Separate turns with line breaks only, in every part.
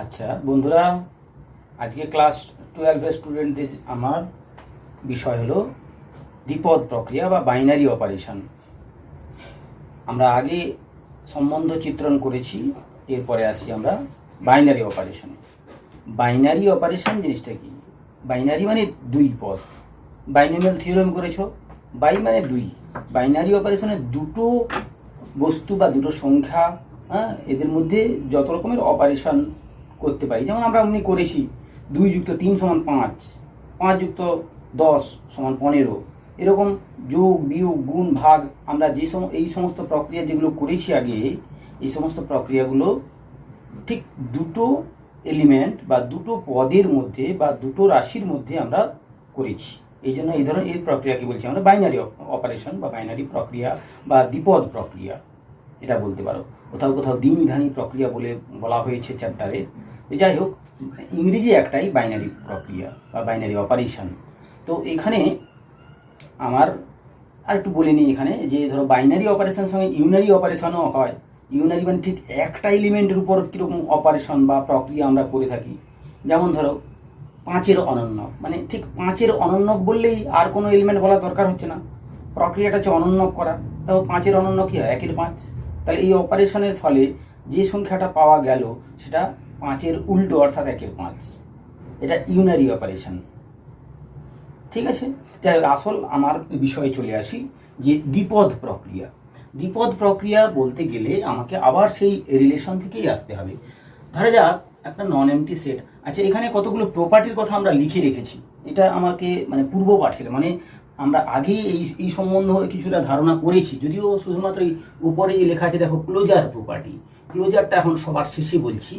আচ্ছা বন্ধুরা, আজকে ক্লাস 12 স্টুডেন্টদের আমার বিষয় হলো দ্বিপদ প্রক্রিয়া বা বাইনারি অপারেশন। আমরা আগে সম্বন্ধ চিত্রণ করেছি, এরপরে আসি আমরা বাইনারি অপারেশনে। বাইনারি অপারেশন জিনিসটা কি? বাইনারি মানে দুই পদ। বাইনোমিয়াল থিওরেম করেছো, বাই মানে দুই। বাইনারি অপারেশনে দুটো বস্তু বা দুটো সংখ্যা, এদের মধ্যে যত রকমের অপারেশন করতে পারি। যেমন আমরা অমনি করেছি 2 যুক্ত 3 সমান 5, 5 যুক্ত 10 সমান 15, এরকম যোগ বিয়োগ গুণ ভাগ। আমরা এই সমস্ত প্রক্রিয়া যেগুলো করেছি আগে, এই সমস্ত প্রক্রিয়াগুলো ঠিক দুটো এলিমেন্ট বা দুটো পদের মধ্যে বা দুটো রাশির মধ্যে আমরা করেছি। এই জন্য এই ধরনের এই প্রক্রিয়াকে বলছি আমরা বাইনারি অপারেশন বা বাইনারি প্রক্রিয়া বা দ্বিপদ প্রক্রিয়া, এটা বলতে পারো। কোথাও কোথাও দ্বিনিধানী প্রক্রিয়া বলা হয়েছে চ্যাপ্টারে। যাই হোক, ইংরেজি একটাই বাইনারি প্রক্রিয়া বা বাইনারি অপারেশন। তো এখানে আমার আর একটু বলে নিই এখানে, যে ধরো বাইনারি অপারেশনের সঙ্গে ইউনারি অপারেশনও হয়। ইউনারি মানে ঠিক একটা এলিমেন্টের উপর কীরকম অপারেশন বা প্রক্রিয়া আমরা করে থাকি। যেমন ধরো 5-এর অনন্যক, মানে ঠিক 5-এর অনন্যক বললেই আর কোনো এলিমেন্ট বলা দরকার হচ্ছে না, প্রক্রিয়াটা হচ্ছে অনন্যক করা। তাও 5-এর অনন্যক কী হয়? 1-এর 5। তাহলে এই অপারেশনের ফলে যে সংখ্যাটা পাওয়া গেল সেটা 5-এর উল্টো, অর্থাৎ 1-এর 5। এটা ইউনারি অপারেশন। ঠিক আছে, যাই হোক, আসল আমার বিষয়ে চলে আসি, যে দ্বিপদ প্রক্রিয়া। দ্বিপদ প্রক্রিয়া বলতে গেলে আমাকে আবার সেই রিলেশন থেকেই আসতে হবে। ধরা যাক একটা নন এমটি সেট। আচ্ছা, এখানে কতগুলো প্রপার্টির কথা আমরা লিখে রেখেছি। এটা আমাকে মানে পূর্ব পাঠের, মানে আমরা আগেই এই সম্বন্ধে কিছুটা ধারণা করেছি, যদিও শুধুমাত্র এই উপরে যে লেখা আছে দেখো ক্লোজার প্রপার্টি। ক্লোজারটা এখন সবার শেষে বলছি।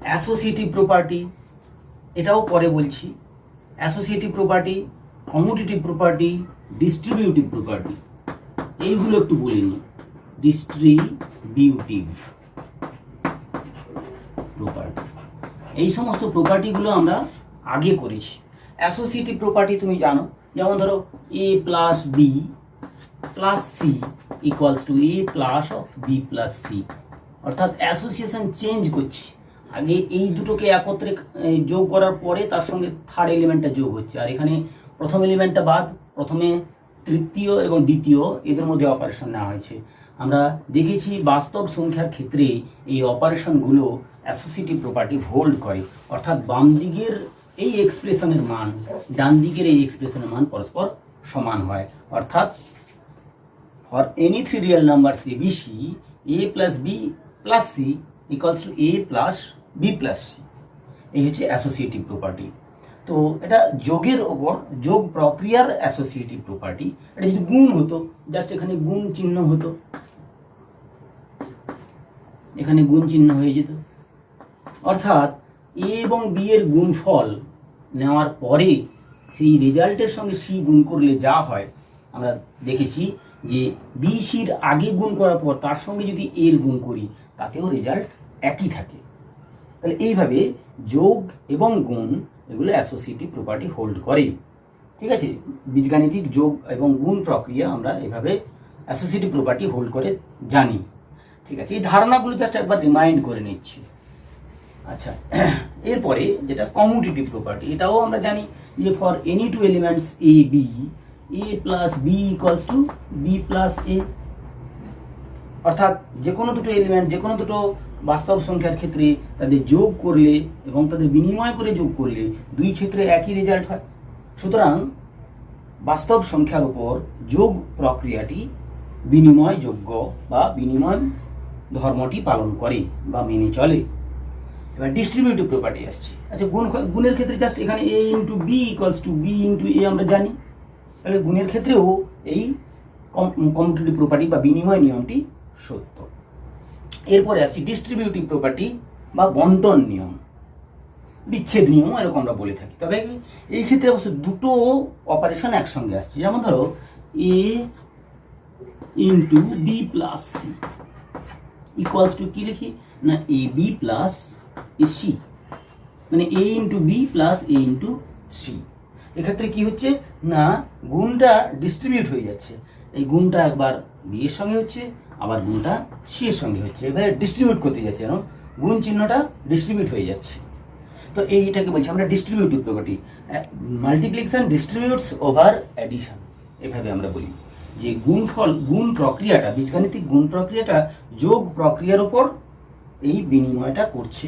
অ্যাসোসিয়েটিভ প্রপার্টি, এটাও পরে বলছি। Associative property, commutative property, distributive property, এইগুলো একটু বলে নিই। ডিস্ট্রিবিউটিভ প্রপার্টি, এই সমস্ত প্রপার্টিগুলো আমরা আগে করেছি। অ্যাসোসিয়েটিভ প্রপার্টি তুমি জানো, যেমন ধরো a plus B plus C equals to a plus of B plus C, অর্থাৎ অ্যাসোসিয়েশন চেঞ্জ করছি। আগে এই দুটোকে একত্রে যোগ করার পরে তার সঙ্গে থার্ড এলিমেন্টটা যোগ হচ্ছে, আর এখানে প্রথম এলিমেন্টটা বাদ, প্রথমে তৃতীয় এবং দ্বিতীয় এদের মধ্যে অপারেশন নেওয়া হয়েছে। আমরা দেখেছি বাস্তব সংখ্যার ক্ষেত্রে এই অপারেশনগুলো অ্যাসোসিয়েটিভ প্রপার্টি হোল্ড করে, অর্থাৎ বাম দিকের এই এক্সপ্রেশনের মান ডান দিকের এই এক্সপ্রেশনের মান পরস্পর সমান হয়। অর্থাৎ for any 3 real numbers A B C, A plus B plus C equals to A plus B plus C. এই হচ্ছে অ্যাসোসিয়েটিভ প্রপার্টি। তো এটা যোগের ওপর, যোগ প্রক্রিয়ার অ্যাসোসিয়েটিভ প্রপার্টি। এটা যদি গুণ হতো, জাস্ট এখানে গুণ চিহ্ন হতো, এখানে গুণ চিহ্ন হয়ে যেত। অর্থাৎ এ এবং বি এর গুণফল নেওয়ার পরে সেই রেজাল্টের সঙ্গে সি গুণ করলে যা হয়, আমরা দেখেছি যে বি সির আগে গুণ করার পর তার সঙ্গে যদি এর গুণ করি তাতেও রেজাল্ট একই থাকে। তাহলে এইভাবে যোগ এবং গুণ এগুলো অ্যাসোসিয়েটিভ প্রপার্টি হোল্ড করে। ঠিক আছে, বীজগাণিতিক যোগ এবং গুণ প্রক্রিয়া আমরা এভাবে অ্যাসোসিয়েটিভ প্রপার্টি হোল্ড করে জানি। ঠিক আছে, এই ধারণাগুলো জাস্ট একবার রিমাইন্ড করে নিচ্ছি। আচ্ছা, এরপরে যেটা কমিউটেটিভ প্রপার্টি, এটাও আমরা জানি যে for any two elements A B, A plus B equals to B plus A. অর্থাৎ যে কোনো দুটো এলিমেন্ট, যে কোনো দুটো বাস্তব সংখ্যার ক্ষেত্রে তাদের যোগ করলে এবং তাদের বিনিময় করে যোগ করলে দুই ক্ষেত্রে একই রেজাল্ট হয়। সুতরাং বাস্তব সংখ্যার উপর যোগ প্রক্রিয়াটি বিনিময়যোগ্য বা বিনিময় ধর্মটি পালন করে বা মেনে চলে। এবার ডিস্ট্রিবিউটিভ প্রপার্টি আসছে। আচ্ছা, গুণের ক্ষেত্রে জাস্ট এখানে a into B equals to B into A আমরা জানি। তাহলে গুণের ক্ষেত্রেও এই কমিউটেটিভ প্রপার্টি বা বিনিময় নিয়মটি সত্য। এরপরে আসছি ডিস্ট্রিবিউটিভ প্রপার্টি বা বন্টন নিয়ম, বিচ্ছেদ নিয়ম এরকম আমরা বলে থাকি। তবে এই ক্ষেত্রে অবশ্য দুটো অপারেশন একসঙ্গে আসছে। যেমন ধরো A into B plus C equals to কি লিখি না A B plus A C, মানে A into B plus A into C. এক্ষেত্রে কি হচ্ছে না গুণটা ডিস্ট্রিবিউট হয়ে যাচ্ছে। এই গুণটা একবার বি এর সঙ্গে হচ্ছে, আবার গুণটা সি এর সঙ্গে হচ্ছে। এবারে ডিস্ট্রিবিউট করতে যাচ্ছে, যেন গুণ চিহ্নটা ডিস্ট্রিবিউট হয়ে যাচ্ছে। তো এইটাকে বলছি আমরা distributive property. Multiplication distributes over addition, এভাবে আমরা বলি যে গুণ প্রক্রিয়াটা, বীজগাণিতিক গুণ প্রক্রিয়াটা যোগ প্রক্রিয়ার উপর এই বিনিময়টা করছে,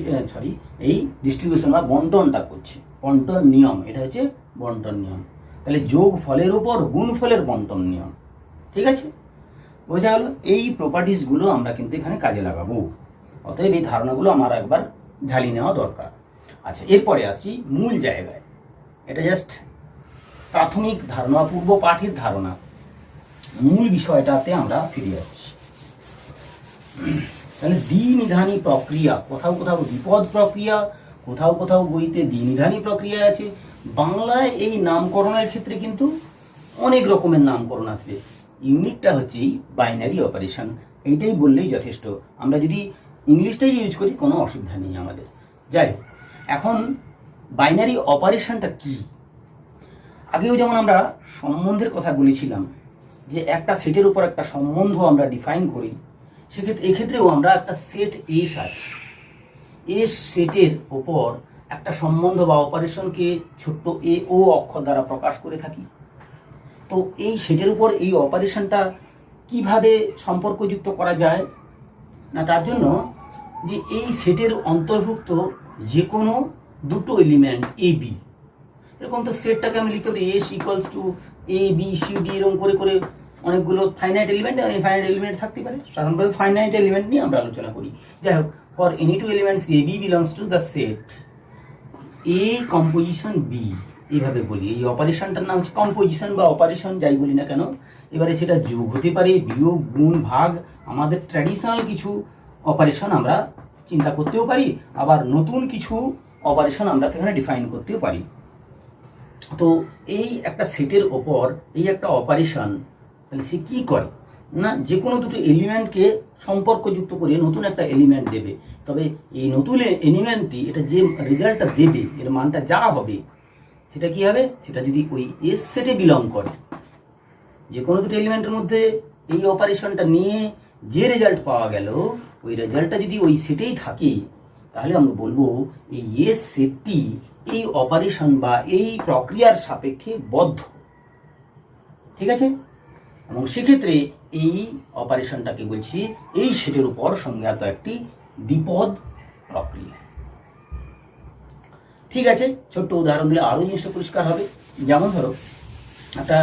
এই ডিস্ট্রিবিউশন বা বন্টনটা করছে। বন্টন নিয়ম, এটা হচ্ছে বন্টন নিয়ম। তাহলে যোগ ফলের উপর গুণ ফলের বন্টন নিয়ম। ঠিক আছে, বোঝা গেল? এই প্রপার্টিসগুলো আমরা কিন্তু এখানে কাজে লাগাবো। অতএব এই ধারণাগুলো আমার একবার ঝালিয়ে নেওয়া দরকার। আচ্ছা, এরপরে আসছি মূল জায়গায়। এটা জাস্ট প্রাথমিক ধারণা, পূর্ব পাঠের ধারণা। মূল বিষয়টাতে আমরা ফিরে আসছি। তাহলে দ্বিনিধানী প্রক্রিয়া, কোথাও কোথাও দ্বিপদ প্রক্রিয়া, কোথাও কোথাও বইতে দ্বিনিধানী প্রক্রিয়া আছে। বাংলায় এই নামকরণের ক্ষেত্রে কিন্তু অনেক রকমের নামকরণ আসবে। ইউনিকটা হচ্ছে বাইনারি অপারেশন, এইটাই বললেই যথেষ্ট। আমরা যদি ইংলিশটাই ইউজ করি কোনো অসুবিধা নেই আমাদের। যাই হোক, এখন বাইনারি অপারেশনটা কি? আগেও যেমন আমরা সম্বন্ধের কথা বলেছিলাম যে একটা সেটের উপর একটা সম্বন্ধ আমরা ডিফাইন করি, সেক্ষেত্রে এক্ষেত্রেও আমরা একটা সেট এস আছে, এস সেটের ওপর একটা সম্বন্ধ বা অপারেশনকে ছোট্ট এ ও অক্ষর দ্বারা প্রকাশ করে থাকি। তো এই সেটের উপর এই অপারেশনটা কিভাবে সম্পর্কযুক্ত করা যায় না, তার জন্য যে এই সেটের অন্তর্ভুক্ত যে কোনো দুটো এলিমেন্ট এ বি, এরকম তো সেটটাকে আমি লিখতে পারি S equals to A B C D, এরকম করে করে অনেকগুলো ফাইনাইট এলিমেন্ট, ইনফাইনাইট এলিমেন্ট থাকতে পারে। সাধারণভাবে ফাইনাইট এলিমেন্ট নিয়ে আমরা আলোচনা করি। যাই হোক, for any two elements A B belongs to the set A composition B, এইভাবে বলি। এই অপারেশনটার নাম হচ্ছে কম্পোজিশন বা অপারেশন, যাই বলি না কেন। এবারে সেটা যোগ হতে পারে, বিয়োগ, গুণ, ভাগ, আমাদের ট্র্যাডিশনাল কিছু অপারেশন আমরা চিন্তা করতেও পারি, আবার নতুন কিছু অপারেশন আমরা সেখানে ডিফাইন করতেও পারি। তো এই একটা সেটের ওপর এই একটা অপারেশন, তাহলে সে কী করে না, যে কোনো দুটো এলিমেন্টকে সম্পর্কযুক্ত করে নতুন একটা এলিমেন্ট দেবে। তবে এই নতুন এলিমেন্টটি, এটা যে রেজাল্টটা দেবে, এর মানটা যা হবে, সেটা কি হবে, সেটা যদি ওই এস সেটে বিলং করে, যে কোনো দুটো এলিমেন্টের মধ্যে এই অপারেশনটা নিয়ে যে রেজাল্ট পাওয়া গেল, ওই রেজাল্টটা যদি ওই সেটেই থাকে, তাহলে আমরা বলবো এই এস সেটটি এই অপারেশন বা এই প্রক্রিয়ার সাপেক্ষে বদ্ধ। ঠিক আছে, এবং সেক্ষেত্রে এই অপারেশনটাকে বলছি এই সেটের উপর সংজ্ঞাত একটি দ্বিপদ প্রক্রিয়া। ঠিক আছে, ছোট্ট উদাহরণ দিলে আরও জিনিসটা পরিষ্কার হবে। যেমন ধরো একটা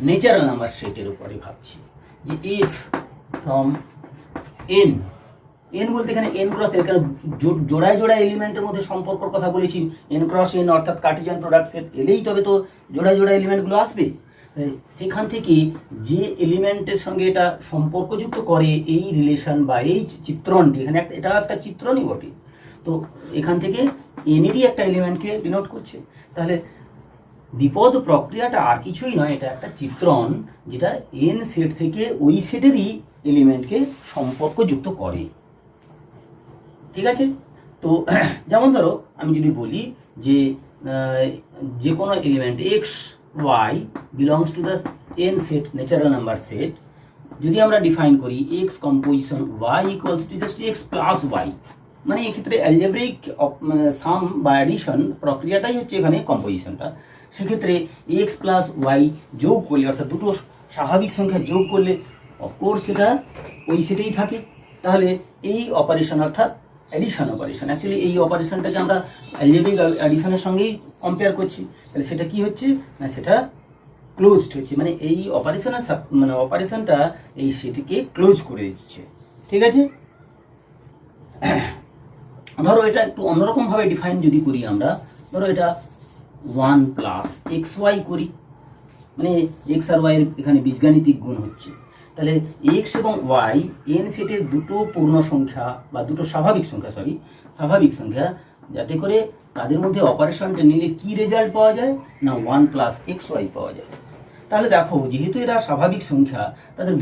ন্যাচারাল নাম্বার সেটের উপরে ভাবছি যে এফ ফ্রম এন, এন বলতে এখানে এন ক্রস এন, এখানে জোড়ায় জোড়ায় এলিমেন্টের মধ্যে সম্পর্কের কথা বলেছি। এন ক্রস এন অর্থাৎ কার্টেসিয়ান প্রোডাক্ট সেট এলেই তবে তো জোড়ায় জোড়ায় এলিমেন্টগুলো আসবে। সেখান থেকে যে এলিমেন্টের সঙ্গে এটা সম্পর্কযুক্ত করে এই রিলেশন বা এই চিত্রণটি, এখানে এটা একটা চিত্রণই বটে। তো এখান থেকে এনেরই একটা এলিমেন্টকে ডিনোট করছে। তাহলে দ্বিপদ প্রক্রিয়াটা আর কিছুই নয়, এটা একটা চিত্রণ যেটা এন সেট থেকে ওই সেটেরই এলিমেন্টকে সম্পর্কযুক্ত করে। ঠিক আছে, তো যেমন ধরো আমি যদি বলি যে কোনো element X Y belongs to the N set, natural number set, যদি আমরা ডিফাইন করি X composition Y equals to just X plus Y, মানে এক্ষেত্রে অ্যালজেব্রিক সাম বা অ্যাডিশন প্রক্রিয়াটাই হচ্ছে এখানে কম্পোজিশনটা। সেক্ষেত্রে এক্স প্লাস ওয়াই যোগ করলে, অর্থাৎ দুটো স্বাভাবিক সংখ্যা যোগ করলে অফকোর্স সেটা ওই সেটেই থাকে। তাহলে এই অপারেশন অর্থাৎ অ্যাডিশন অপারেশন, অ্যাকচুয়ালি এই অপারেশনটাকে আমরা অ্যালজেব্রিক অ্যাডিশনের সঙ্গেই কম্পেয়ার করছি। তাহলে সেটা কি হচ্ছে না, সেটা ক্লোজড হচ্ছে, মানে এই অপারেশনটা এই সেটিকে ক্লোজ করে দিচ্ছে। ঠিক আছে, ধরো এটা একটু অন্যরকমভাবে ডিফাইন যদি করি আমরা, ধরো এটা 1 প্লাস এক্স ওয়াই করি, মানে এক্স আর ওয়াই এর এখানে বীজগাণিতিক গুণ হচ্ছে। তাহলে এক্স এবং ওয়াই এন সেটের দুটো পূর্ণ সংখ্যা বা দুটো স্বাভাবিক সংখ্যা, যাতে করে তাদের মধ্যে অপারেশনটা নিলে কি রেজাল্ট পাওয়া যায় না 1 প্লাস এক্স ওয়াই পাওয়া যায়। তাহলে দেখো, যেহেতু এরা স্বাভাবিক সংখ্যা, তাদের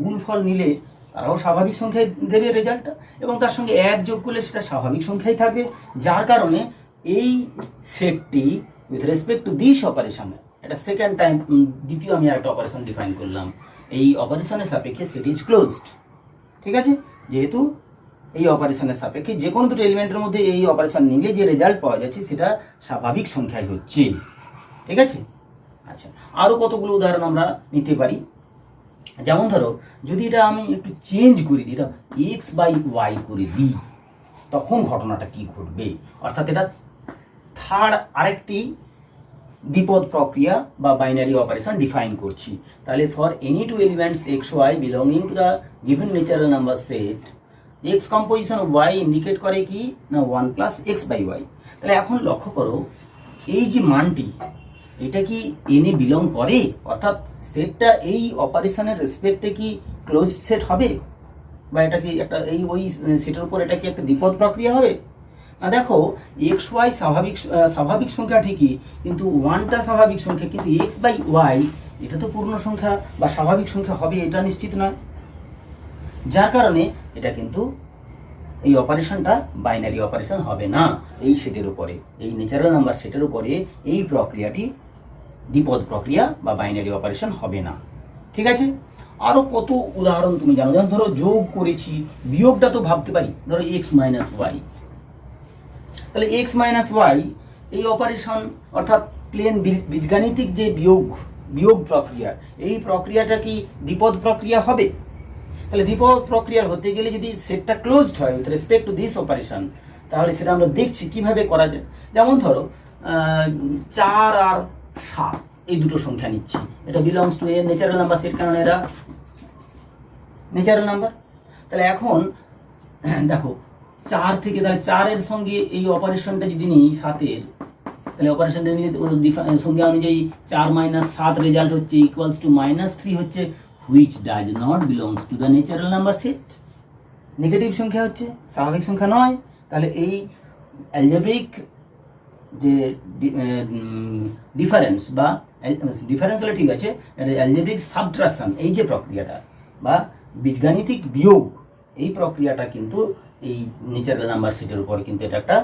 গুণফল নিলে তারাও স্বাভাবিক সংখ্যায় দেবে রেজাল্টটা, এবং তার সঙ্গে এক যোগ করলে সেটা স্বাভাবিক সংখ্যাই থাকবে। যার কারণে এই সেটটি with respect to this operation, এটা সেকেন্ড টাইম, দ্বিতীয় আমি একটা অপারেশন ডিফাইন করলাম, এই অপারেশনের সাপেক্ষে সেট ইজ ক্লোজড। ঠিক আছে, যেহেতু এই অপারেশনের সাপেক্ষে যে কোনো দুটো এলিমেন্টের মধ্যে এই অপারেশন নিলে যে রেজাল্ট পাওয়া যাচ্ছে সেটা স্বাভাবিক সংখ্যায় হচ্ছে। ঠিক আছে, আচ্ছা আরও কতগুলো উদাহরণ আমরা নিতে পারি। যেমন ধরো যদি এটা আমি একটু চেঞ্জ করে দিই, এটা এক্স বাই ওয়াই করে দিই, তখন ঘটনাটা কি ঘটবে, অর্থাৎ এটা থার্ড আরেকটি দ্বিপদ প্রক্রিয়া বা বাইনারি অপারেশন ডিফাইন করছি। তাহলে for any two elements X Y belonging to the given natural number set, X composition of Y indicate করে কি না 1 প্লাস এক্স বাই ওয়াই। তাহলে এখন লক্ষ্য করো এই যে মানটি এটা কি এনে বিলং করে, অর্থাৎ সেটটা এই অপারেশনের রেসপেক্টে কি ক্লোজ সেট হবে, বা এটা কি একটা এই ওই সেটের উপর এটা কি একটা দ্বিপদ প্রক্রিয়া হবে না। দেখো এক্স ওয়াই স্বাভাবিক সংখ্যা ঠিকই, কিন্তু ওয়ানটা স্বাভাবিক সংখ্যা, কিন্তু এক্স বাই ওয়াই এটা তো পূর্ণ সংখ্যা বা স্বাভাবিক সংখ্যা হবে এটা নিশ্চিত নয়, যার কারণে এটা কিন্তু এই অপারেশনটা বাইনারি অপারেশন হবে না। এই সেটের উপরে, এই ন্যাচারাল নাম্বার সেটের উপরে এই প্রক্রিয়াটি দ্বিপদ প্রক্রিয়া বা বাইনারি অপারেশন হবে না। ঠিক আছে, আরো কত উদাহরণ তুমি জানো, যেমন ধরো যোগ করেছি, বিয়োগটা তো ভাবতে পারি, ধরো এক্স মাইনাস ওয়াই। তাহলে এক্স মাইনাস ওয়াই এই অপারেশন অর্থাৎ প্লেন বীজগাণিতিক যে বিয়োগ প্রক্রিয়া, এই প্রক্রিয়াটা কি দ্বিপদ প্রক্রিয়া হবে? তাহলে দ্বিপদ প্রক্রিয়া হতে গেলে যদি সেটটা ক্লোজড হয় with respect to this operation, তাহলে সেটা আমরা দেখছি কিভাবে করা যায়। যেমন ধরো 4 আর 7 এই দুটো সংখ্যা নিচ্ছি, এটা belongs to a natural number set, কারণ এরা ন্যাচারাল নাম্বার। তাহলে এখন দেখো 4 থেকে, তাহলে 4 এর সঙ্গে এই অপারেশনটা যদি নিই 7 এর, তাহলে অপারেশনটা নিয়ে সংখ্যা অনুযায়ী 4 মাইনাস 7 রেজাল্ট হচ্ছে ইকুয়ালস টু -3 হচ্ছে, which does not belongs to the natural number set, negative সংখ্যা হচ্ছে, স্বাভাবিক সংখ্যা নয়। তাহলে এই অ্যালজেব্রিক যে ডিফারেন্স বা ডিফারেন্স হলে ঠিক আছে, অ্যালজেব্রিক সাবট্রাকশন এই যে প্রক্রিয়াটা বা বীজগাণিতিক বিয়োগ, এই প্রক্রিয়াটা কিন্তু এই ন্যাচারাল নাম্বার সেটের উপর কিন্তু এটা একটা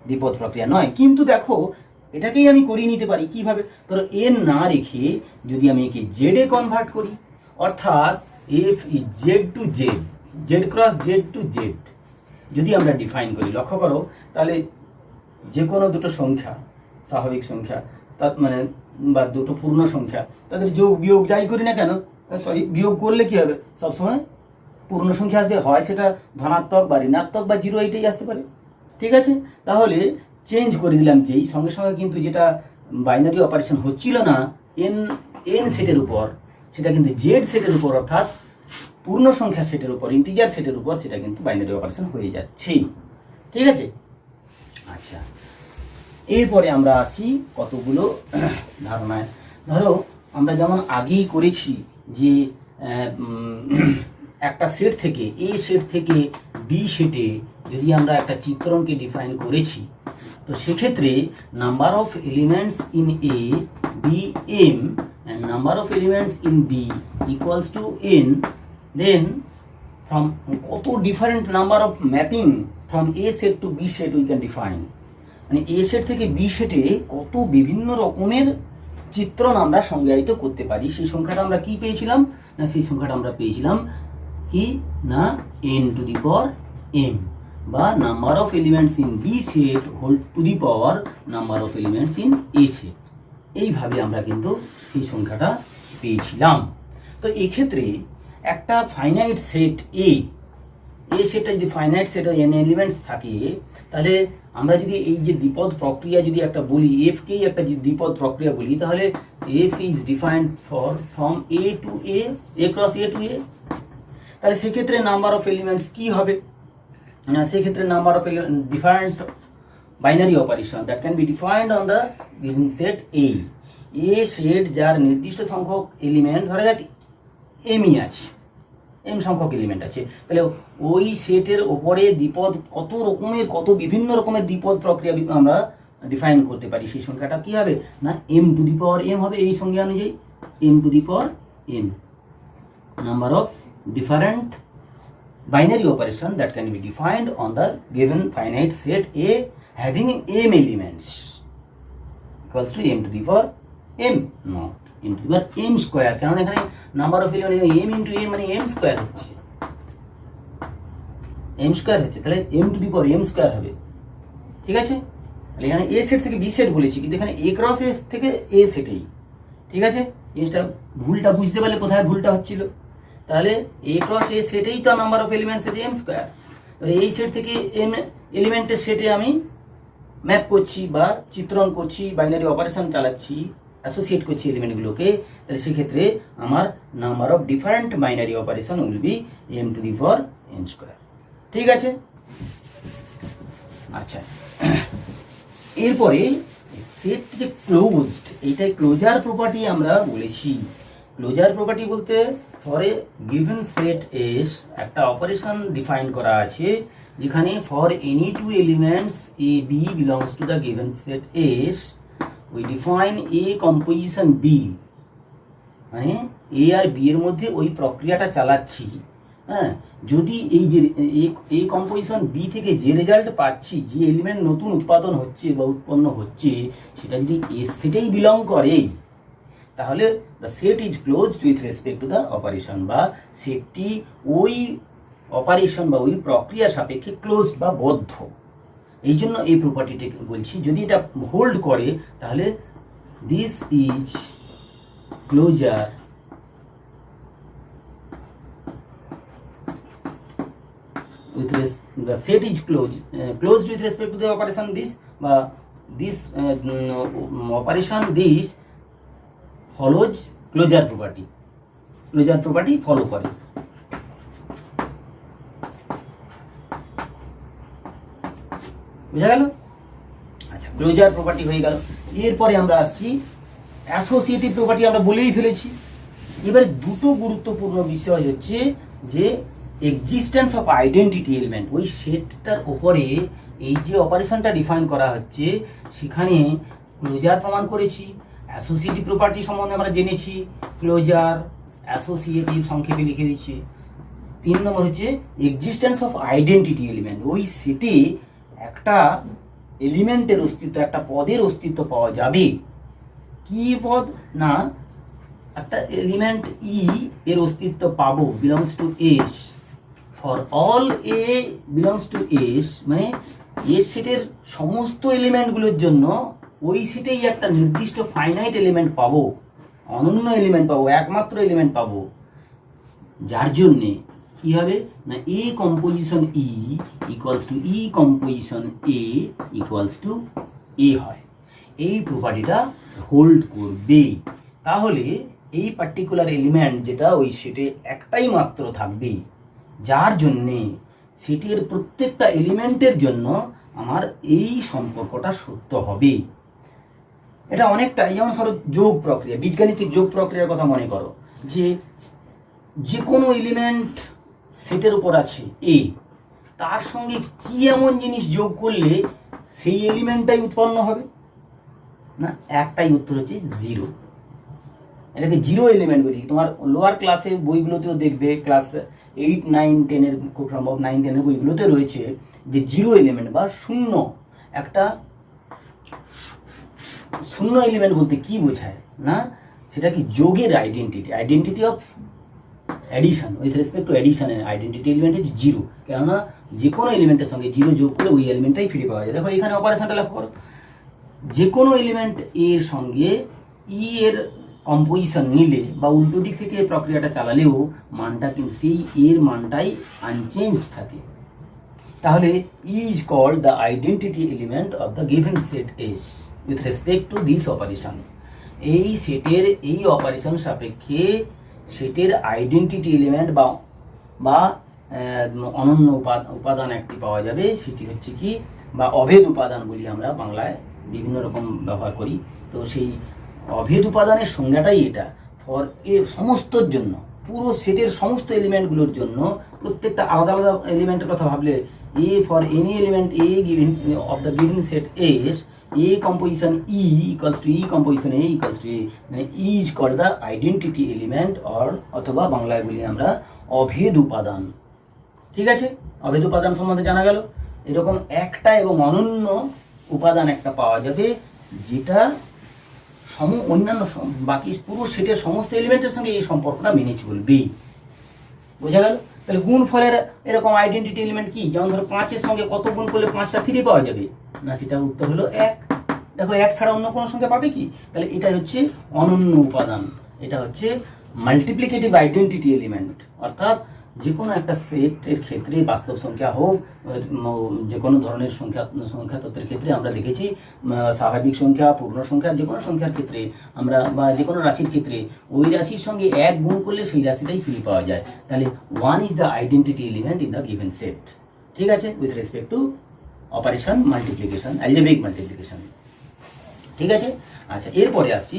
দ্বিপদ প্রক্রিয়া নয়। কিন্তু দেখো এটাকেই আমি করিয়ে নিতে পারি কিভাবে, ধরো এন না রেখে যদি আমি একে জেড এ কনভার্ট করি, অর্থাৎ F is Z to Z, Z cross Z to Z যদি আমরা ডিফাইন করি, লক্ষ্য করো তাহলে যে কোনো দুটো সংখ্যা স্বাভাবিক সংখ্যা তার মানে বা দুটো পূর্ণ সংখ্যা, তাদের যোগ বিয়োগ যাই করি না কেন, বিয়োগ করলে কি হবে, সবসময় পূর্ণ সংখ্যা আসবে, হয় সেটা ধনাত্মক বা ঋণাত্মক বা 0 এইটাই আসতে পারে। ঠিক আছে, তাহলে চেঞ্জ করে দিলাম, যেই সঙ্গে সঙ্গে কিন্তু যেটা বাইনারি অপারেশন হচ্ছিল না এন সেটের উপর, সেটা কিন্তু জেড সেটের উপর, অর্থাৎ পূর্ণ সংখ্যা সেটের উপর, ইন্টিজার সেটের উপর সেটা কিন্তু বাইনারি অপারেশন হয়ে যাচ্ছে। ঠিক আছে, আচ্ছা এরপরে আমরা আসছি কতগুলো ধারণায়। ধরো আমরা যেমন আগেই করেছি যে একটা সেট থেকে এ সেট থেকে বি সেটে যদি আমরা একটা চিত্রণকে ডিফাইন করেছি, তো সেক্ষেত্রে number of elements in A B M and number of elements in B equals to n, then from কত different number of mapping from A set to B set we can define, মানে A set থেকে B সেটে কত বিভিন্ন রকমের চিত্রণ আমরা সংজ্ঞায়িত করতে পারি। সেই সংখ্যাটা আমরা কি পেয়েছিলাম না, সেই সংখ্যাটা আমরা পেয়েছিলাম কি না n to the power m, বা number of elements in B set whole to the power number of elements in A set, এইভাবে আমরা কিন্তু সেই সংখ্যাটা পেয়েছিলাম। তো এক্ষেত্রে একটা ফাইনাইট সেট এ সেটটা যদি ফাইনাইট সেট এন এলিমেন্টস থাকে, তাহলে আমরা যদি এই যে দ্বিপদ প্রক্রিয়া যদি একটা বলি, এফ কেই একটা যদি দ্বিপদ প্রক্রিয়া বলি, তাহলে F is defined from A to A cross A to A. তাহলে সেক্ষেত্রে নাম্বার অফ এলিমেন্টস কি হবে না, সেক্ষেত্রে number of different binary operation that can be defined on the given set A set যার নির্দিষ্ট সংখ্যক এলিমেন্ট ধরা যাক এমই আছে, এম সংখ্যক এলিমেন্ট আছে, তাহলে ওই সেটের ওপরে দ্বিপদ কত বিভিন্ন রকমের দ্বিপদ প্রক্রিয়া আমরা ডিফাইন করতে পারি। সেই সংখ্যাটা কি হবে না M to the power M হবে, এই সংখ্যা অনুযায়ী M to the power M, number of different binary operation that can be defined on the given finite set A having m elements equals to m to the power m, not m to the power m square, কারণ এখানে নাম্বার অফ এলিমেন্ট m into m মানে m square হচ্ছে। M square হচ্ছে, তাহলে M to the power M square হবে। ঠিক আছে, তাহলে এখানে এ সেট থেকে বি সেট বলেছি, কিন্তু এখানে এ ক্রস এ থেকে এ সেটেই। ঠিক আছে, জিনিসটা ভুলটা বুঝতে পারলে কোথায় ভুলটা হচ্ছিল। তাহলে এ ক্রস এ সেটেই তো নাম্বার অফ এলিমেন্টস আছে এম স্কোয়ার। তাহলে এই সেট থেকে এম এলিমেন্টের সেটে আমি ম্যাপ করছি বা চিত্রণ করছি, বাইনারি অপারেশন চালাচ্ছি, অ্যাসোসিয়েট করছি এলিমেন্টগুলোকে, তাহলে সেক্ষেত্রে আমার number of different binary operation will be M to the power N square. ঠিক আছে, আচ্ছা এরপরে সেট যে ক্লোজড, এইটাই ক্লোজার প্রপার্টি আমরা বলেছি। ক্লোজার প্রপার্টি বলতে for a given set S একটা অপারেশন ডিফাইন করা আছে, যেখানে for any two elements A B belongs to the given set S we define A composition B, মানে এ আর বি এর মধ্যে ওই প্রক্রিয়াটা চালাচ্ছি। হ্যাঁ, যদি এই যে এ কম্পোজিশন বি থেকে যে রেজাল্ট পাচ্ছি, যে এলিমেন্ট নতুন উৎপাদন হচ্ছে বা উৎপন্ন হচ্ছে, সেটা যদি এস সেটেই বিলং করে, তাহলে the set is closed with respect to the operation, বা সেটটি ওই অপারেশন বা ওই প্রক্রিয়ার সাপেক্ষে ক্লোজড বা বদ্ধ। এই জন্য এই প্রপার্টিটি বলছি, যদি এটা হোল্ড করে তাহলে this is closure with the set is closed with respect to the operation this, বা this operation this follows closure property, closure property follow করে। বুঝা গেল? আচ্ছা, ক্লোজার প্রপার্টি হয়ে গেল। এরপরে আমরা আসছি অ্যাসোসিয়েটিভ প্রপার্টি, আমরা বলেই ফেলেছি। এবারে দুটো গুরুত্বপূর্ণ বিষয় হচ্ছে যে এক্সিস্টেন্স অফ আইডেন্টিটি এলিমেন্ট, ওই সেটটার ওপরে এই যে অপারেশনটা ডিফাইন করা হচ্ছে সেখানে ক্লোজার প্রমাণ করেছি। অ্যাসোসিয়েটিভ প্রপার্টি সম্বন্ধে আমরা জেনেছি, ক্লোজার অ্যাসোসিয়েটিভ সংক্ষেপে লিখে দিচ্ছি। 3 নম্বর হচ্ছে এক্সিস্টেন্স অফ আইডেন্টিটি এলিমেন্ট, ওই সেটে একটা এলিমেন্টের অস্তিত্ব, একটা পদের অস্তিত্ব পাওয়া যাবে। কি পদ? না, একটা এলিমেন্ট ই এর অস্তিত্ব পাবো, belongs to S, for all A belongs to S, মানে এস সেটের সমস্ত এলিমেন্টগুলোর জন্য ওই সেটেই একটা নির্দিষ্ট ফাইনাইট এলিমেন্ট পাবো, অনন্য এলিমেন্ট পাবো, একমাত্র এলিমেন্ট পাবো, যার জন্যে কি হবে না A composition E equals to E composition A equals to A হয়। এই প্রপার্টিটা হোল্ড করবে। তাহলে এই পার্টিকুলার এলিমেন্ট যেটা ওই সেটে একটাই মাত্র থাকবে, যার জন্যে সেটের প্রত্যেকটা এলিমেন্টের জন্য আমার এই সম্পর্কটা সত্য হবে। এটা অনেকটা যেমন ধরো যোগ প্রক্রিয়া, বীজগাণিতিক যোগ প্রক্রিয়ার কথা মনে করো, যে কোনো এলিমেন্ট সেটের উপর আছে এ, তার সঙ্গে কি এমন জিনিস যোগ করলে সেই এলিমেন্টটাই উৎপন্ন হবে না? একটাই উত্তর হচ্ছে জিরো। এটাকে জিরো এলিমেন্ট বলি। তোমার লোয়ার ক্লাসে বইগুলোতেও দেখবে, ক্লাস 8, 9, 10 খুব সম্ভব 9, 10 বইগুলোতে রয়েছে যে জিরো এলিমেন্ট বা শূন্য, একটা শূন্য এলিমেন্ট বলতে কি বোঝায় না, সেটা কি যোগের identity, identity of addition, with respect to অ্যাডিশনের আইডেন্টিটি এলিমেন্ট হচ্ছে জিরো। কেননা যে কোনো এলিমেন্টের সঙ্গে জিরো যোগ করে ওই এলিমেন্টটাই ফিরে পাওয়া যায়। দেখো এখানে অপারেশনটা লক্ষ্য করো, যে কোনো এলিমেন্ট এর সঙ্গে ই এর কম্পোজিশন নিলে বা উল্টো দিক থেকে প্রক্রিয়াটা চালালেও মানটা কিন্তু সেই এর মানটাই আনচেঞ্জড থাকে। তাহলে is called the identity element of the given set S with respect to this operation. এই সেটের এই অপারেশন সাপেক্ষে সেটের আইডেন্টিটি এলিমেন্ট বা অনন্য উপাদান একটি পাওয়া যাবে, সেটি হচ্ছে কি, বা অভেদ উপাদান বলি আমরা বাংলায়, বিভিন্ন রকম ব্যবহার করি। তো সেই অভেদ উপাদানের সংজ্ঞাটাই এটা। ফর এ সমস্তর জন্য, পুরো সেটের সমস্ত এলিমেন্টগুলোর জন্য, প্রত্যেকটা আলাদা আলাদা এলিমেন্টের কথা ভাবলে, A for any element A given of the given set S, A composition E equals to E composition A equals to A, মানে is called the identity element, অথবা বাংলায় বলি আমরা অভেদ উপাদান। ঠিক আছে, অভেদ উপাদান সম্বন্ধে জানা গেল। এরকম একটা এবং অনন্য উপাদান একটা পাওয়া যাবে, যেটা অন্যান্য বাকি পুরো সেটের সমস্ত এলিমেন্টের সঙ্গে এই সম্পর্কটা মেনে চলবে। বোঝা গেল? তাহলে গুণফলের এরকম আইডেন্টিটি এলিমেন্ট কি, যেমন ধরো 5-এর সঙ্গে কত গুণ করলে 5টা ফিরে পাওয়া যাবে, না সেটার উত্তর হলো 1। দেখো 1 ছাড়া অন্য কোনো সংখ্যা পাবে কি, তাহলে এটা হচ্ছে অনন্য উপাদান, এটা হচ্ছে মাল্টিপ্লিকেটিভ আইডেন্টিটি এলিমেন্ট। অর্থাৎ যে কোনো একটা সেটের ক্ষেত্রে বাস্তব সংখ্যা হোক, যে কোনো ধরনের সংখ্যা তত্ত্বের ক্ষেত্রে আমরা দেখেছি স্বাভাবিক সংখ্যা, পূর্ণ সংখ্যা, যে কোনো সংখ্যার ক্ষেত্রে আমরা বা যে কোনো রাশির ক্ষেত্রে ওই রাশির সঙ্গে 1 গুণ করলে সেই রাশিটাই ফিরে পাওয়া যায়। তাহলে 1 is the identity element in the given set. ঠিক আছে, with respect to operation multiplication, algebraic multiplication. ঠিক আছে, আচ্ছা এরপরে আসছি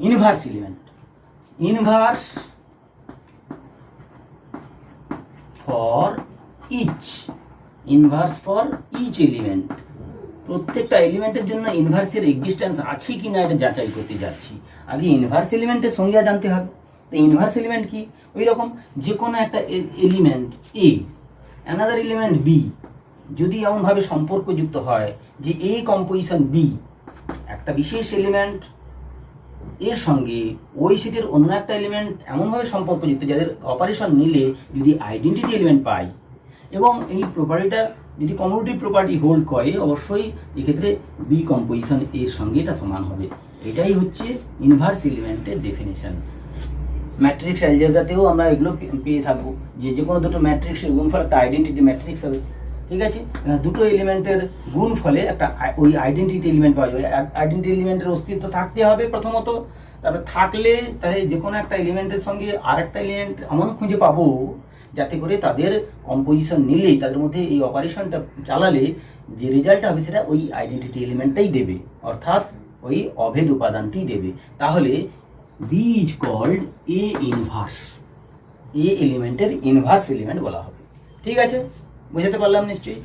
inverse element. Inverse for each, inverse for each element. প্রত্যেকটা এলিমেন্টের জন্য ইনভার্সের এক্সিস্টেন্স আছে কি না এটা যাচাই করতে যাচ্ছি। আগে ইনভার্স এলিমেন্টের সংজ্ঞা জানতে হবে। তো ইনভার্স এলিমেন্ট কি, ওই রকম যে কোনো একটা element A another element B যদি এমনভাবে সম্পর্কযুক্ত হয় যে এ কম্পোজিশন বি, একটা বিশেষ এলিমেন্ট এর সঙ্গে ওই সেটের অন্য একটা এলিমেন্ট এমনভাবে সম্পর্কযুক্ত যাদের অপারেশন নিলে যদি আইডেন্টিটি এলিমেন্ট পাই, এবং এই প্রপার্টিটা যদি কমিউটিভ প্রপার্টি হোল্ড করে, অবশ্যই এক্ষেত্রে বি কম্পোজিশন এর সঙ্গে এটা সমান হবে। এটাই হচ্ছে ইনভার্স এলিমেন্টের ডেফিনেশন। ম্যাট্রিক্স অ্যালজেব্রাতেও আমরা এগুলো পেয়ে থাকবো, যে কোনো দুটো ম্যাট্রিক্সের গুণফল একটা আইডেন্টিটি ম্যাট্রিক্স হবে। ঠিক আছে, দুটো এলিমেন্টের গুণ ফলে একটা ওই আইডেন্টিটি এলিমেন্ট পাওয়া যাবে। আইডেন্টিটি এলিমেন্টের অস্তিত্ব থাকতে হবে প্রথমত, তারপরে থাকলে তাহলে যে কোনো একটা এলিমেন্টের সঙ্গে আর একটা এলিমেন্ট এমন খুঁজে পাবো যাতে করে তাদের কম্পোজিশন নিলেই, তাদের মধ্যে এই অপারেশনটা চালালে যে রেজাল্টটা হবে সেটা ওই আইডেন্টিটি এলিমেন্টটাই দেবে, অর্থাৎ ওই অভেদ উপাদানটি দেবে। তাহলে B is called a inverse, A এলিমেন্টের ইনভার্স এলিমেন্ট বলা হবে। ঠিক আছে, বুঝাতে পারলাম নিশ্চয়ই।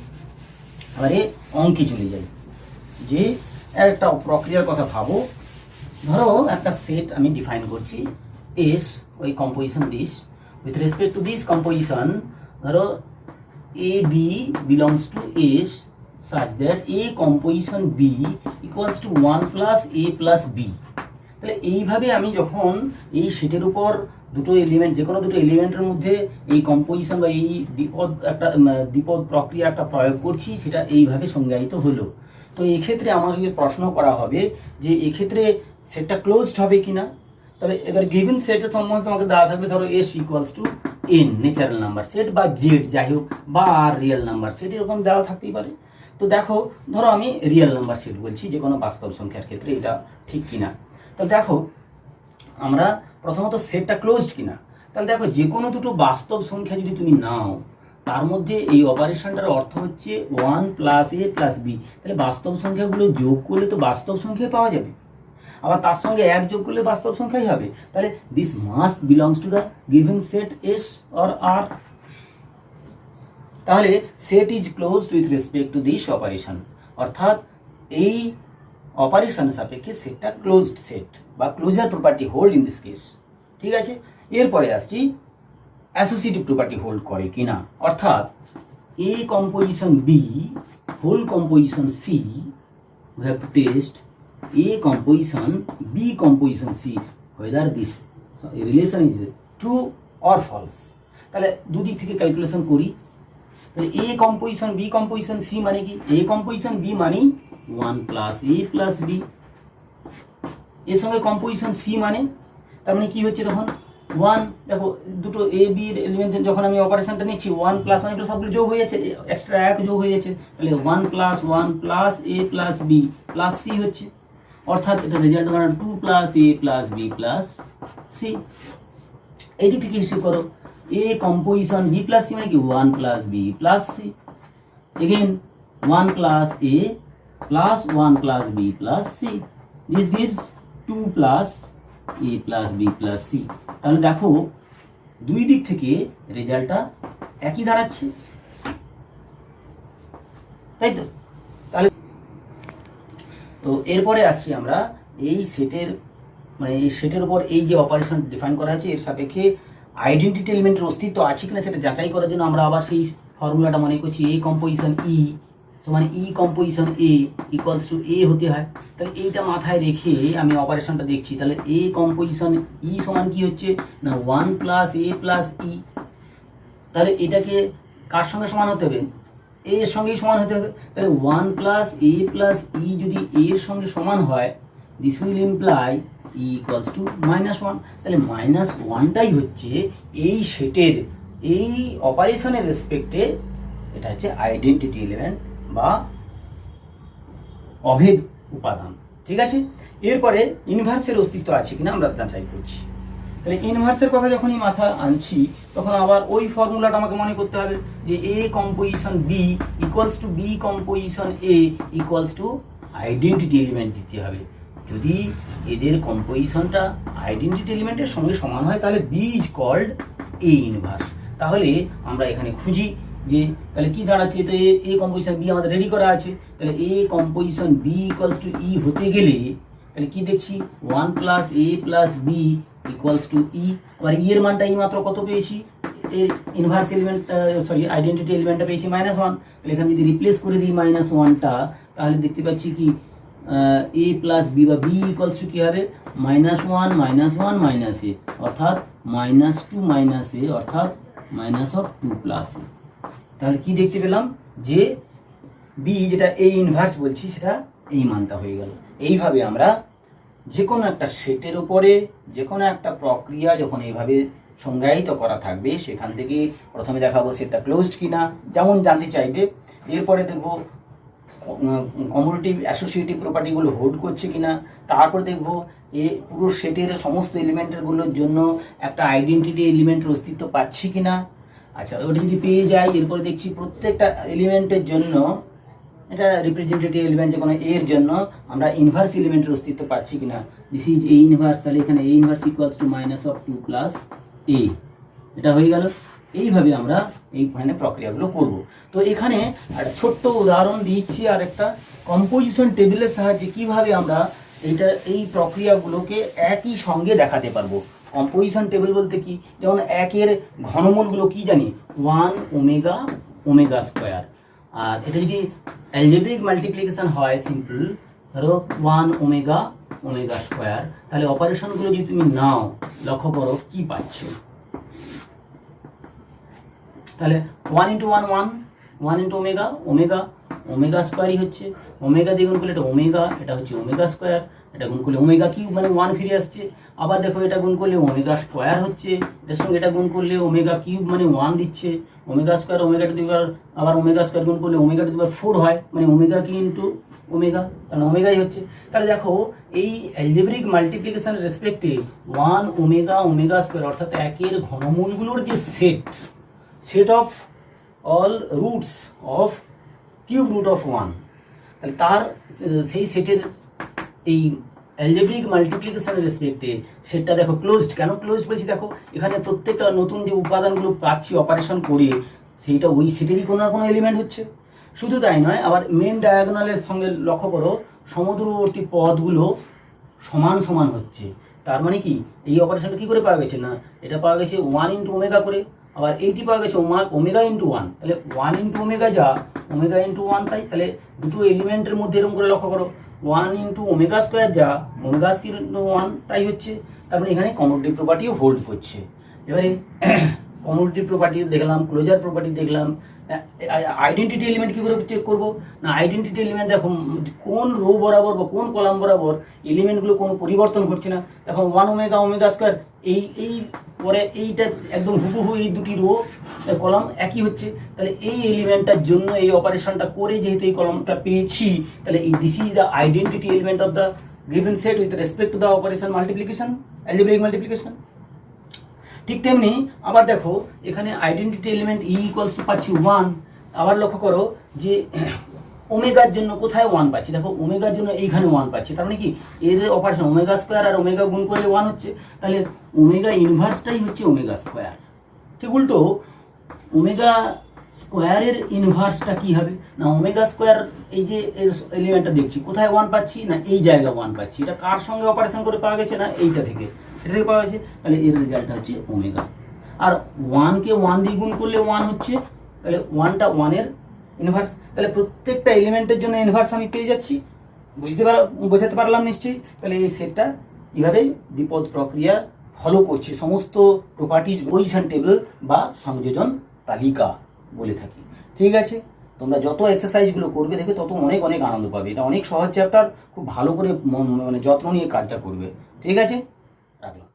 এবারে অঙ্কে চলে যাই, যে একটা প্রক্রিয়ার কথা ভাবো। ধরো একটা সেট আমি ডিফাইন করছি এস, ওই composition this, with respect to this composition ধরো A B belongs to S such that A composition B equals to 1 plus A plus B. তাহলে এইভাবে আমি যখন এই সেটের উপর দুটো এলিমেন্ট, যে কোনো দুটো এলিমেন্টের মধ্যে এই কম্পোজিশন বা এই দ্বিপদ প্রক্রিয়া একটা প্রয়োগ করছি, সেটা এইভাবে সংজ্ঞায়িত হলো। তো এক্ষেত্রে আমাকে প্রশ্ন করা হবে যে এক্ষেত্রে সেটটা ক্লোজড হবে কিনা। তবে এবার গিভেন সেটের সম্বন্ধে আমাকে দেওয়া থাকবে ধরো S equals two N natural number set বা জেড যাই হোক, বা আর রিয়েল নাম্বার সেট, এরকম দেওয়া থাকতেই পারে। তো দেখো ধরো আমি রিয়েল নাম্বার সেট বলছি যে কোনো বাস্তব সংখ্যার ক্ষেত্রে, এটা ঠিক কিনা। তো দেখো আমরা প্রথমত সেটটা ক্লোজড কিনা। তাহলে দেখো যে কোনো দুটো বাস্তব সংখ্যা যদি তুমি নাও, তার মধ্যে এই অপারেশনটার অর্থ হচ্ছে 1 প্লাস এ প্লাস বি। তাহলে বাস্তব সংখ্যাগুলো যোগ করলে তো বাস্তব সংখ্যাই পাওয়া যাবে, আবার তার সঙ্গে 1 যোগ করলে বাস্তব সংখ্যাই হবে। তাহলে this must belongs to the given set S or R. তাহলে set is closed with respect to this operation, অর্থাৎ এই অপারেশনের সাপেক্ষে সেটটা ক্লোজড সেট বা closure property hold in this case. ঠিক আছে, এরপরে আসছি অ্যাসোসিয়েটিভ প্রপার্টি হোল্ড করে কিনা, অর্থাৎ A composition B whole composition C, we have to test A composition B composition C whether this relation is true or false। তাহলে দুদিক থেকে ক্যালকুলেশন করি। তাহলে A composition B composition C মানে কি, A composition B মানে 1 plus A plus B, এর সঙ্গে কম্পোজিশন সি মানে, তার মানে কি হচ্ছে তখন 1। দেখো দুটো এ বি এলিমেন্ট যখন আমি অপারেশনটা নিচ্ছি 1 প্লাস মানে সবগুলো যোগ হয়ে যাচ্ছে, এক্সট্রা 1 যোগ হয়ে যাচ্ছে, তাহলে 1 plus A plus B plus C হচ্ছে, অর্থাৎ এটা রেজাল্ট মানে 2 plus A plus B plus C. এই দিক থেকে হিসেব করো, A composition B plus C মানে কি 1 plus B plus C, again 1 plus A plus 1 plus B plus C, this gives 2 plus A plus B plus C. তাহলে দেখো দুই দিক থেকে রেজাল্টটা একই দাঁড়াচ্ছে, তাই তো। তাহলে তো এরপরে আসছি আমরা এই সেটের, মানে এই সেটের উপর এই যে অপারেশন ডিফাইন করা আছে এর সাপেক্ষে আইডেন্টিটি এলিমেন্টের অস্তিত্ব আছে কিনা সেটা যাচাই করার জন্য আমরা আবার সেই ফর্মুলাটা মনে করছি, এ কম্পোজিশন ই সমান ই কম্পোজিশন এ ইকুয়ালস টু এ হতে হয়। তাহলে এইটা মাথায় রেখে আমি অপারেশনটা দেখছি। তাহলে এ কম্পোজিশন ই সমান কি হচ্ছে না 1 প্লাস এ প্লাস ই, তাহলে এটাকে কার সঙ্গে সমান হতে হবে? এ এর সঙ্গেই সমান হতে হবে। তাহলে 1 প্লাস এ প্লাস ই যদি এ এর সঙ্গে সমান হয়, this will imply E equals to -1। তাহলে -1টাই হচ্ছে এই সেটের এই অপারেশনের রেসপেক্টে এটা হচ্ছে আইডেন্টিটি এলিমেন্ট বা অভেদ উপাদান। ঠিক আছে, এরপরে ইনভার্সের অস্তিত্ব আছে কিনা আমরা যাচাই করছি। তাহলে ইনভার্সের কথা যখনই মাথা আনছি তখন আবার ওই ফর্মুলাটা আমাকে মনে করতে হবে যে A composition B equals to B composition A equals to identity element দিতে হবে। যদি এদের কম্পোজিশনটা আইডেন্টিটি এলিমেন্টের সঙ্গে সমান হয় তাহলে B is called a inverse. তাহলে আমরা এখানে খুঁজি যে তাহলে কি দাঁড়াচ্ছে, তো এ কম্পোজিশন বি আমাদের রেডি করা আছে। তাহলে A composition B equals to E হতে গেলে তাহলে কি দেখছি 1 plus A plus B equals to E. আবার ই এর মানটা এই মাত্র কত পেয়েছি, এর ইনভার্স এলিমেন্টটা সরি আইডেন্টিটি এলিমেন্টটা পেয়েছি -1। তাহলে এখানে যদি রিপ্লেস করে দিই -1টা তাহলে দেখতে পাচ্ছি কি এ প্লাস বি বা বি ইকুয়ালস টু কি হবে -1 -1 মাইনাস এ অর্থাৎ -2 - এ অর্থাৎ -2 + এ। তাহলে কি দেখতে পেলাম যে বি যেটা এ ইনভার্স বলছি সেটা এই মানটা হয়ে গেল। এইভাবে আমরা যে কোনো একটা সেটের উপরে যে কোনো একটা প্রক্রিয়া যখন এইভাবে সংজ্ঞায়িত করা থাকবে সেখান থেকে প্রথমে দেখাবো সেটটা ক্লোজড কিনা, যেমন জানতে চাইবে। এরপরে দেখব কমিউটেটিভ অ্যাসোসিয়েটিভ প্রপার্টিগুলো হোল্ড করছে কিনা। তারপর দেখব এ পুরো সেটের সমস্ত এলিমেন্টগুলোর জন্য একটা আইডেন্টিটি এলিমেন্টের অস্তিত্ব পাচ্ছি কিনা। আচ্ছা, ওটা যদি পেয়ে যাই এরপরে দেখছি প্রত্যেকটা এলিমেন্টের জন্য এটা রিপ্রেজেন্টেটিভ এলিমেন্ট যে কোনো এর জন্য আমরা ইনভার্স এলিমেন্টের অস্তিত্ব পাচ্ছি কিনা। দিস ইজ এ ইনভার্স, তাহলে এখানে এ ইনভার্স ইকুয়ালস টু -2 + এ, এটা হয়ে গেল। এইভাবে আমরা এইখানে প্রক্রিয়াগুলো করব। তো এখানে একটা ছোট্ট উদাহরণ দিচ্ছি আর একটা কম্পোজিশন টেবিলের সাহায্যে কিভাবে আমরা এই প্রক্রিয়াগুলোকে একই সঙ্গে দেখাতে পারবো। কম্পোজিশন টেবিল বলতে কি, যেমন একের ঘনমূলগুলো কি জানি 1 ওমেগা ওমেগা স্কোয়ার, আর এটা যদি অ্যালজেব্রিক মাল্টিপ্লিকেশন হয় সিম্পল ধরো 1 ওমেগা ওমেগা স্কোয়ার, তাহলে অপারেশনগুলো যদি তুমি নাও লক্ষ্য করো কি পাচ্ছ। তাহলে 1 × 1 1, 1 × ওমেগা ওমেগা ওমেগা স্কোয়ারই হচ্ছে, ওমেগা দিয়ে গুণ করলে এটা ওমেগা, এটা হচ্ছে ওমেগা স্কোয়ার, এটা গুণ করলে ওমেগা কিউব মানে 1 ফিরে আসছে। আবার দেখো এটা গুণ করলে ওমেগা স্কোয়ার হচ্ছে, এটার সঙ্গে এটা গুণ করলে ওমেগা কিউব মানে 1 দিচ্ছে, omega square omega to the power আবার ওমেগা স্কোয়ার গুণ করলে ওমেগা টু দি পাওয়ার 4 হয়, মানে ওমেগা কি ইন্টু ওমেগা, কারণ ওমেগাই হচ্ছে। তাহলে দেখো এই অ্যালজেব্রিক মাল্টিপ্লিকেশনের রেসপেক্টে 1 ওমেগা ওমেগা স্কোয়ার অর্থাৎ একের ঘনমূলগুলোর যে set of all roots of cube root of 1, তাহলে তার সেই সেটের এই অ্যালজেব্রিক মাল্টিপ্লিকেশনের রেসপেক্টে সেটটা দেখো ক্লোজড। কেন ক্লোজড বলছি, দেখো এখানে প্রত্যেকটা নতুন যে উপাদানগুলো পাচ্ছি অপারেশন করে সেইটা ওই সেটেরই কোনো না কোনো এলিমেন্ট হচ্ছে। শুধু তাই নয়, আবার মেন ডায়াগোনালের সঙ্গে লক্ষ্য করো সমদূরবর্তী পদগুলো সমান সমান হচ্ছে। তার মানে কি এই অপারেশনটা কি করে পাওয়া গেছে না, এটা পাওয়া গেছে 1 × ওমেগা করে, আবার এইটি পাওয়া গেছে ওমেগা × 1, তাহলে 1 × ওমেগা যা ওমেগা × 1 তাই। তাহলে দুটো এলিমেন্টের মধ্যে এরকম করে লক্ষ্য করো 1 × ওমেগা স্কোয়ার যা ওমেগা স্কোয়ার × 1 তাই হচ্ছে। তারপরে এখানে কমিউটেটিভ প্রপার্টিও হোল্ড করছে। এবারে কমিউটেটিভ প্রপার্টি দেখলাম, ক্লোজার প্রপার্টি দেখলাম, আইডেন্টিটি এলিমেন্ট কী করে চেক করবো না, আইডেন্টিটি এলিমেন্ট দেখো কোন রো বরাবর বা কোন কলাম বরাবর এলিমেন্টগুলো কোনো পরিবর্তন ঘটছে না। দেখো 1 ওমেগা ওমেগা স্কোয়ার এই পরে এইটা একদম হুবহু এই দুটি রো কলাম একই হচ্ছে। তাহলে এই এলিমেন্টটার জন্য এই অপারেশনটা করে যেহেতু এই কলামটা পেয়েছি, তাহলে this is the identity element of the given set with respect to the operation multiplication, algebraic multiplication. ঠিক তেমনি আবার দেখো এখানে আইডেন্টিটি এলিমেন্ট ই ইকুয়ালস টু পাচ্ছি 1। আবার লক্ষ্য করো যে ওমেগার জন্য কোথায় 1 পাচ্ছি, দেখো ওমেগার জন্য এইখানে 1 পাচ্ছি। তার মানে কি এর অপারেশন ওমেগা স্কোয়ার আর ওমেগা গুণ করলে 1 হচ্ছে, তাহলে ওমেগা ইনভার্সটাই হচ্ছে ওমেগা স্কোয়ার। ঠিক উল্টো ওমেগা স্কোয়ারের ইনভার্সটা কি হবে না, ওমেগা স্কোয়ার এই যে এলিমেন্টটা দেখছি কোথায় 1 পাচ্ছি না এই জায়গায় 1 পাচ্ছি, এটা কার সঙ্গে অপারেশন করে পাওয়া গেছে না এইটা থেকে, এটা থেকে পাওয়া গেছে। তাহলে এর রেজাল্টটা হচ্ছে ওমেগা। আর 1কে 1 দিয়ে গুণ করলে 1 হচ্ছে, তাহলে 1টা 1-এর ইনভার্স। তাহলে প্রত্যেকটা এলিমেন্টের জন্য ইনভার্স আমি পেয়ে যাচ্ছি। বোঝাতে পারলাম নিশ্চয়ই। তাহলে এই সেটটা এইভাবেই দ্বিপদ প্রক্রিয়া ফলো করছে সমস্ত প্রপার্টিজ পজিশন টেবিল বা সংযোজন তালিকা বলে থাকি। ঠিক আছে, তোমরা যত এক্সারসাইজগুলো করবে দেখবে তত অনেক অনেক আনন্দ পাবে। এটা অনেক সহজ চ্যাপ্টার, খুব ভালো করে মানে যত্ন নিয়ে কাজটা করবে। ঠিক আছে, রাখলাম।